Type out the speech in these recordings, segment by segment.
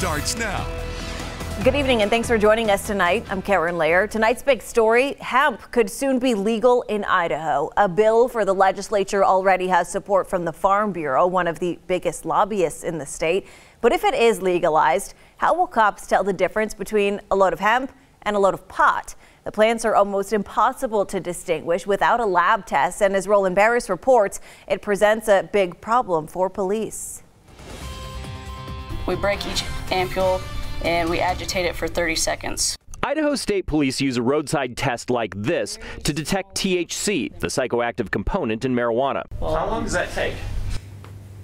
starts now. Good evening and thanks for joining us tonight. I'm Karen Lair. Tonight's big story, hemp could soon be legal in Idaho. A bill for the legislature already has support from the Farm Bureau, one of the biggest lobbyists in the state. But if it is legalized, how will cops tell the difference between a load of hemp and a load of pot? The plants are almost impossible to distinguish without a lab test, and as Roland Barris reports, it presents a big problem for police. We break each ampule and we agitate it for 30 seconds. Idaho State Police use a roadside test like this to detect THC, the psychoactive component in marijuana. How long does that take?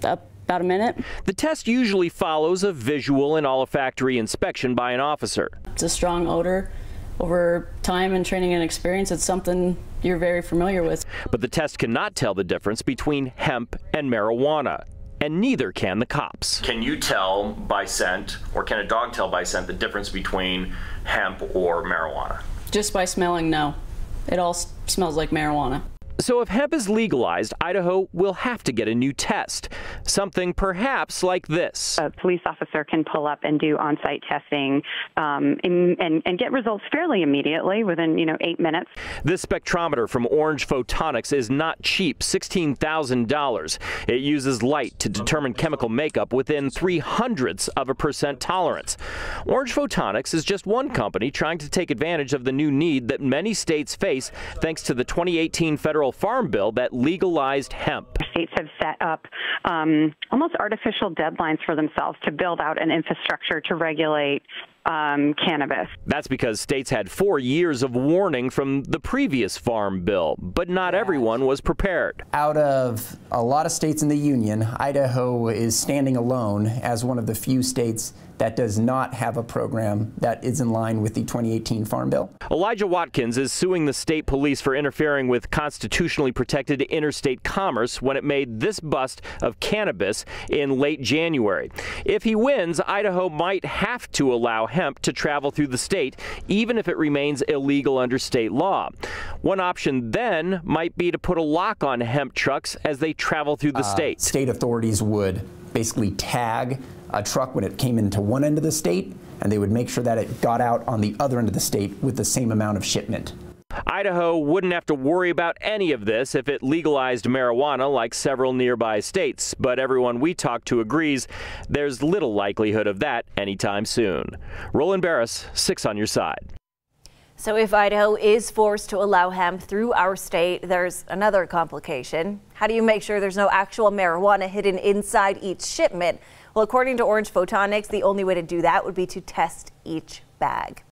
About a minute. The test usually follows a visual and olfactory inspection by an officer. It's a strong odor. Over time and training and experience, it's something you're very familiar with. But the test cannot tell the difference between hemp and marijuana. And neither can the cops. Can you tell by scent, or can a dog tell by scent, the difference between hemp or marijuana? Just by smelling, no. It all smells like marijuana. So if hemp is legalized, Idaho will have to get a new test. Something perhaps like this. A police officer can pull up and do on-site testing and get results fairly immediately within, 8 minutes. This spectrometer from Orange Photonics is not cheap, $16,000. It uses light to determine chemical makeup within 0.03% tolerance. Orange Photonics is just one company trying to take advantage of the new need that many states face thanks to the 2018 federal farm bill that legalized hemp. States have set up almost artificial deadlines for themselves to build out an infrastructure to regulate cannabis. That's because states had 4 years of warning from the previous farm bill, but not everyone was prepared. Out of a lot of states in the union, Idaho is standing alone as one of the few states that does not have a program that is in line with the 2018 Farm Bill. Elijah Watkins is suing the state police for interfering with constitutionally protected interstate commerce when it made this bust of cannabis in late January. If he wins, Idaho might have to allow hemp to travel through the state, even if it remains illegal under state law. One option then might be to put a lock on hemp trucks as they travel through the state. State authorities would basically tag a truck when it came into one end of the state, and they would make sure that it got out on the other end of the state with the same amount of shipment. Idaho wouldn't have to worry about any of this if it legalized marijuana like several nearby states, but everyone we talk to agrees there's little likelihood of that anytime soon. Roland Barris, 6 on your side. So if Idaho is forced to allow hemp through our state, there's another complication. How do you make sure there's no actual marijuana hidden inside each shipment? Well, according to Orange Photonics, the only way to do that would be to test each bag.